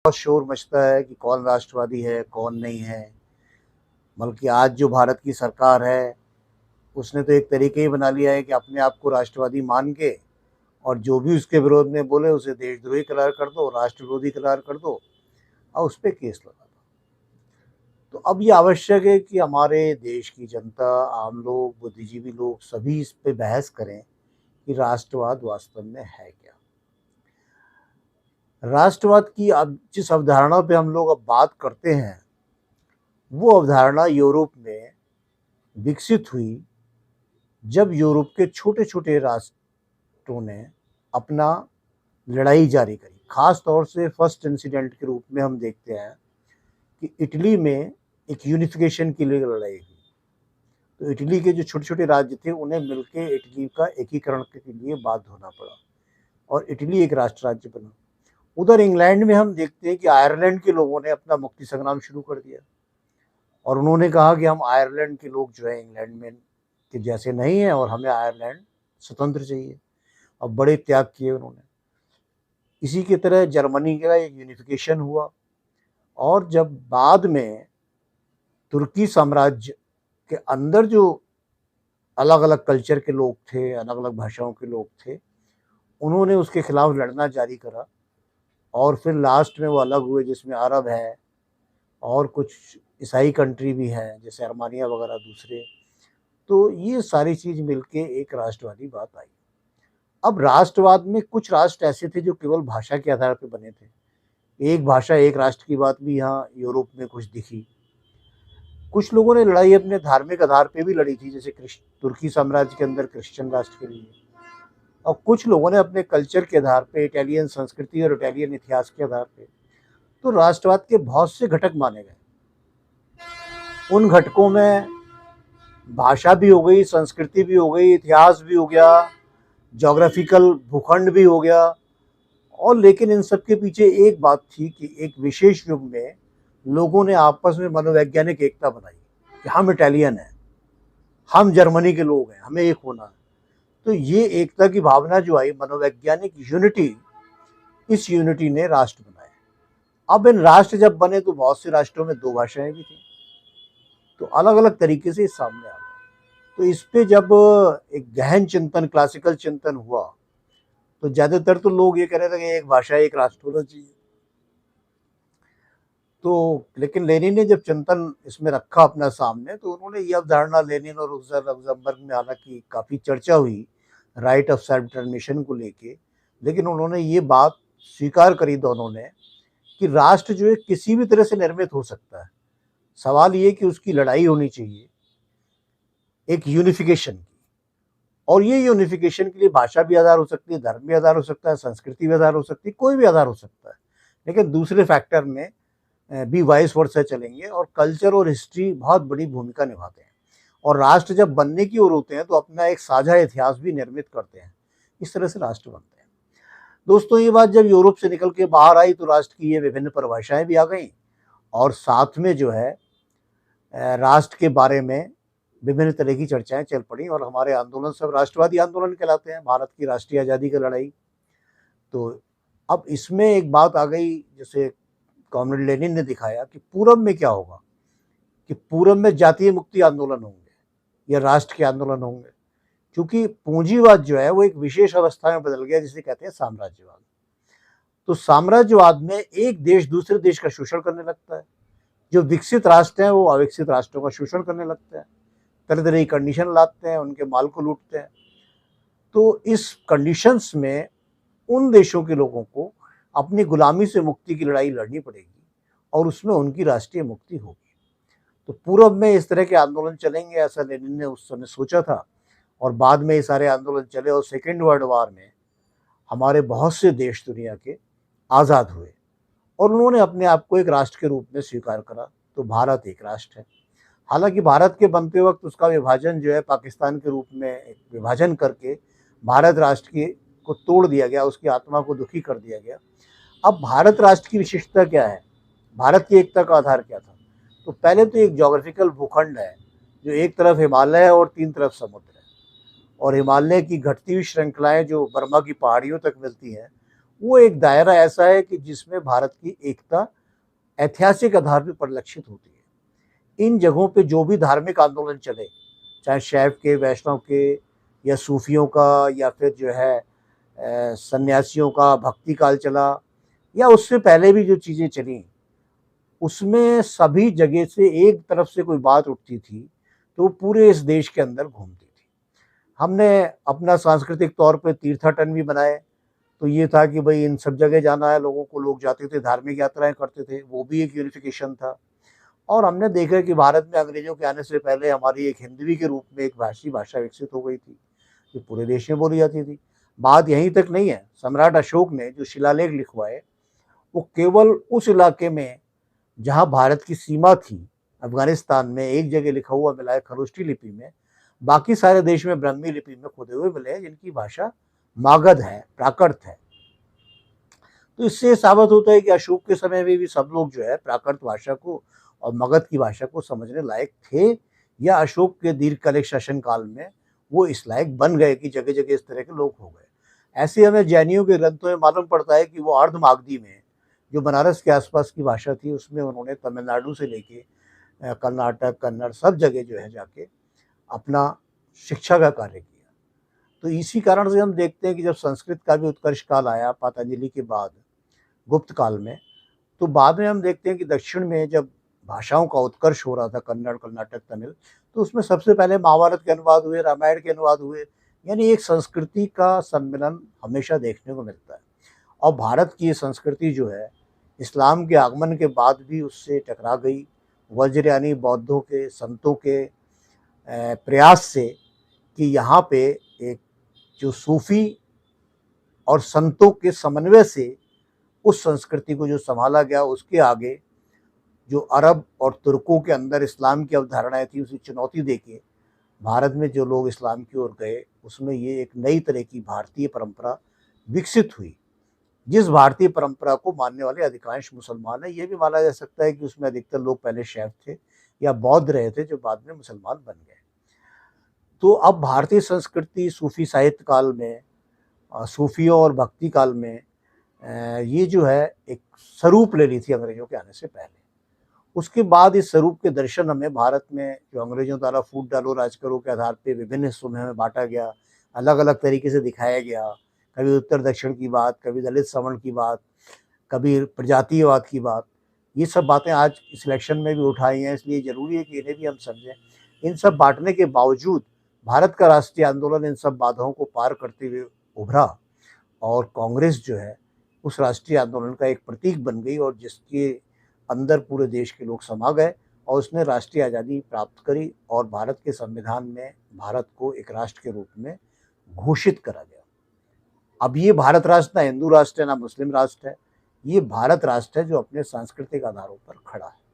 बहुत शोर मचता है कि कौन राष्ट्रवादी है कौन नहीं है। बल्कि आज जो भारत की सरकार है उसने तो एक तरीके ही बना लिया है कि अपने आप को राष्ट्रवादी मान के और जो भी उसके विरोध में बोले उसे देशद्रोही करार कर दो, राष्ट्र विरोधी करार कर दो और उस पर केस लगा दो। तो अब ये आवश्यक है कि हमारे देश की जनता, आम लोग, बुद्धिजीवी लोग सभी इस पे बहस करें कि राष्ट्रवाद वास्तव में है क्या। राष्ट्रवाद की अब जिस अवधारणा पे हम लोग अब बात करते हैं वो अवधारणा यूरोप में विकसित हुई जब यूरोप के छोटे छोटे राष्ट्रों ने अपना लड़ाई जारी करी। खास तौर से फर्स्ट इंसिडेंट के रूप में हम देखते हैं कि इटली में एक यूनिफिकेशन के लिए लड़ाई हुई। तो इटली के जो छोटे छोटे राज्य थे उन्हें मिलकर इटली का एकीकरण के लिए बाध्य होना पड़ा और इटली एक राष्ट्र राज्य बना। उधर इंग्लैंड में हम देखते हैं कि आयरलैंड के लोगों ने अपना मुक्ति संग्राम शुरू कर दिया और उन्होंने कहा कि हम आयरलैंड के लोग जो है इंग्लैंड में के जैसे नहीं है और हमें आयरलैंड स्वतंत्र चाहिए और बड़े त्याग किए उन्होंने। इसी की तरह जर्मनी का एक यूनिफिकेशन हुआ और जब बाद में तुर्की साम्राज्य के अंदर जो अलग अलग कल्चर के लोग थे, अलग अलग भाषाओं के लोग थे, उन्होंने उसके खिलाफ लड़ना जारी करा और फिर लास्ट में वो अलग हुए, जिसमें अरब है और कुछ ईसाई कंट्री भी है जैसे अर्मानिया वगैरह दूसरे। तो ये सारी चीज़ मिलके एक राष्ट्रवादी बात आई। अब राष्ट्रवाद में कुछ राष्ट्र ऐसे थे जो केवल भाषा के आधार पर बने थे। एक भाषा एक राष्ट्र की बात भी यहाँ यूरोप में कुछ दिखी। कुछ लोगों ने लड़ाई अपने धार्मिक आधार पे भी लड़ी थी, जैसे तुर्की साम्राज्य के अंदर क्रिश्चियन राष्ट्र के लिए, और कुछ लोगों ने अपने कल्चर के आधार पे, इटालियन संस्कृति और इटालियन इतिहास के आधार पे। तो राष्ट्रवाद के बहुत से घटक माने गए। उन घटकों में भाषा भी हो गई, संस्कृति भी हो गई, इतिहास भी हो गया, ज्योग्राफिकल भूखंड भी हो गया। और लेकिन इन सब के पीछे एक बात थी कि एक विशेष युग में लोगों ने आपस में मनोवैज्ञानिक एकता बनाई कि हम इटालियन हैं, हम जर्मनी के लोग हैं, हमें एक होना है। तो ये एकता की भावना जो आई, मनोवैज्ञानिक यूनिटी, इस यूनिटी ने राष्ट्र बनाए। अब इन राष्ट्र जब बने तो बहुत से राष्ट्रों में दो भाषाएं भी थी, तो अलग अलग तरीके से सामने आ गए। तो इस पे जब एक गहन चिंतन, क्लासिकल चिंतन हुआ, तो ज्यादातर तो लोग ये कह रहे थे कि एक भाषा एक राष्ट्र होना चाहिए। तो लेकिन लेनिन ने जब चिंतन इसमें रखा अपना सामने, तो उन्होंने ये अवधारणा, लेनिन और रोजा लग्जमबर्ग में हालांकि काफ़ी चर्चा हुई राइट ऑफ सेल्फ डिटरमिनेशन को लेके, लेकिन उन्होंने ये बात स्वीकार करी दोनों ने कि राष्ट्र जो है किसी भी तरह से निर्मित हो सकता है। सवाल ये कि उसकी लड़ाई होनी चाहिए एक यूनिफिकेशन की, और ये यूनिफिकेशन के लिए भाषा भी आधार हो सकती है, धर्म भी आधार हो सकता है, संस्कृति भी आधार हो सकती है, कोई भी आधार हो सकता है। लेकिन दूसरे फैक्टर में भी वाइस वर्सा चलेंगे और कल्चर और हिस्ट्री बहुत बड़ी भूमिका निभाते हैं। और राष्ट्र जब बनने की ओर होते हैं तो अपना एक साझा इतिहास भी निर्मित करते हैं। इस तरह से राष्ट्र बनते हैं। दोस्तों, ये बात जब यूरोप से निकल के बाहर आई तो राष्ट्र की ये विभिन्न परिभाषाएं भी आ गई और साथ में जो है राष्ट्र के बारे में विभिन्न तरह की चर्चाएं चल पड़ी और हमारे आंदोलन सब राष्ट्रवादी आंदोलन कहलाते हैं। भारत की राष्ट्रीय आज़ादी की लड़ाई। तो अब इसमें एक बात आ गई, जैसे कॉमरेड लेनिन ने दिखाया कि पूरब में क्या होगा, कि पूरब में जातीय मुक्ति आंदोलन होंगे या राष्ट्र के आंदोलन होंगे, क्योंकि पूंजीवाद जो है वो एक विशेष अवस्था में बदल गया जिसे कहते हैं साम्राज्यवाद। तो साम्राज्यवाद में एक देश दूसरे देश का शोषण करने लगता है। जो विकसित राष्ट्र हैं वो अविकसित राष्ट्रों का शोषण करने लगते हैं, तरह तरह की कंडीशन लाते हैं, उनके माल को लूटते हैं। तो इस कंडीशंस में उन देशों के लोगों को अपनी गुलामी से मुक्ति की लड़ाई लड़नी पड़ेगी और उसमें उनकी राष्ट्रीय मुक्ति होगी। तो पूर्व में इस तरह के आंदोलन चलेंगे, ऐसा लेनिन ने उस समय सोचा था और बाद में ये सारे आंदोलन चले और सेकेंड वर्ल्ड वॉर में हमारे बहुत से देश दुनिया के आज़ाद हुए और उन्होंने अपने आप को एक राष्ट्र के रूप में स्वीकार करा। तो भारत एक राष्ट्र है। हालांकि भारत के बनते वक्त उसका विभाजन जो है पाकिस्तान के रूप में एक विभाजन करके भारत राष्ट्र की को तोड़ दिया गया, उसकी आत्मा को दुखी कर दिया गया। अब भारत राष्ट्र की विशेषता क्या है, भारत की एकता का आधार क्या था? तो पहले तो एक ज्योग्राफिकल भूखंड है जो एक तरफ हिमालय है और तीन तरफ समुद्र है, और हिमालय की घटती हुई श्रृंखलाएं जो बर्मा की पहाड़ियों तक मिलती हैं वो एक दायरा ऐसा है कि जिसमें भारत की एकता ऐतिहासिक आधार पर परिलक्षित होती है। इन जगहों पे जो भी धार्मिक आंदोलन चले, चाहे शैव के, वैष्णव के, या सूफियों का, या फिर जो है सन्यासियों का भक्ति काल चला, या उससे पहले भी जो चीज़ें चली, उसमें सभी जगह से एक तरफ से कोई बात उठती थी तो वो पूरे इस देश के अंदर घूमती थी। हमने अपना सांस्कृतिक तौर पे तीर्थाटन भी बनाए, तो ये था कि भाई इन सब जगह जाना है लोगों को, लोग जाते थे, धार्मिक यात्राएं करते थे, वो भी एक यूनिफिकेशन था। और हमने देखा कि भारत में अंग्रेजों के आने से पहले हमारी एक हिंदवी के रूप में एक भाषा विकसित हो गई थी, जो पूरे देश में बोली जाती थी। बात यहीं तक नहीं है, सम्राट अशोक ने जो शिलालेख लिखवाए, वो केवल उस इलाके में जहाँ भारत की सीमा थी, अफगानिस्तान में एक जगह लिखा हुआ मिला है खरोष्ठी लिपि में, बाकी सारे देश में ब्राह्मी लिपि में खुदे हुए मिले हैं, जिनकी भाषा मागध है, प्राकृत है। तो इससे साबित होता है कि अशोक के समय में भी सब लोग जो है प्राकृत भाषा को और मगध की भाषा को समझने लायक थे, या अशोक के दीर्घकालिक शासन काल में वो इस लायक बन गए कि जगह जगह इस तरह के लोग हो गए। ऐसे हमें जैनियों के ग्रंथों में मालूम पड़ता है कि वो अर्ध मागधी में, जो बनारस के आसपास की भाषा थी, उसमें उन्होंने तमिलनाडु से लेके कर्नाटक, कन्नड़ सब जगह जो है जाके अपना शिक्षा का कार्य किया। तो इसी कारण से हम देखते हैं कि जब संस्कृत का भी उत्कर्ष काल आया पतंजलि के बाद, गुप्त काल में, तो बाद में हम देखते हैं कि दक्षिण में जब भाषाओं का उत्कर्ष हो रहा था, कन्नड़, कर्नाटक, तमिल, तो उसमें सबसे पहले महाभारत के अनुवाद हुए, रामायण के अनुवाद हुए। यानी एक संस्कृति का सम्मिलन हमेशा देखने को मिलता है। और भारत की ये संस्कृति जो है इस्लाम के आगमन के बाद भी उससे टकरा गई। वज्रयानी बौद्धों के, संतों के प्रयास से कि यहाँ पे एक जो सूफी और संतों के समन्वय से उस संस्कृति को जो संभाला गया, उसके आगे जो अरब और तुर्कों के अंदर इस्लाम की अवधारणाएं थी, उसे चुनौती देके भारत में जो लोग इस्लाम की ओर गए, उसमें ये एक नई तरह की भारतीय परंपरा विकसित हुई, जिस भारतीय परंपरा को मानने वाले अधिकांश मुसलमान हैं। ये भी माना जा सकता है कि उसमें अधिकतर लोग पहले शैव थे या बौद्ध रहे थे, जो बाद में मुसलमान बन गए। तो अब भारतीय संस्कृति सूफी साहित्य काल में, सूफियों और भक्ति काल में ये जो है एक स्वरूप ले ली थी अंग्रेजों के आने से पहले। उसके बाद इस स्वरूप के दर्शन हमें भारत में जो अंग्रेजों द्वारा फूट डालो राज करो के आधार पे विभिन्न हिस्सों में हमें बांटा गया, अलग अलग तरीके से दिखाया गया। कभी उत्तर दक्षिण की बात, कभी दलित सवर्ण की बात, कभी प्रजातीयवाद की बात, ये सब बातें आज इस इलेक्शन में भी उठाई हैं, इसलिए ज़रूरी है कि इन्हें भी हम समझें। इन सब बांटने के बावजूद भारत का राष्ट्रीय आंदोलन इन सब बाधाओं को पार करते हुए उभरा, और कांग्रेस जो है उस राष्ट्रीय आंदोलन का एक प्रतीक बन गई, और जिसके अंदर पूरे देश के लोग समा गए, और उसने राष्ट्रीय आज़ादी प्राप्त करी, और भारत के संविधान में भारत को एक राष्ट्र के रूप में घोषित करा गया। अब ये भारत राष्ट्र ना हिंदू राष्ट्र है, ना मुस्लिम राष्ट्र है, ये भारत राष्ट्र है जो अपने सांस्कृतिक आधारों पर खड़ा है।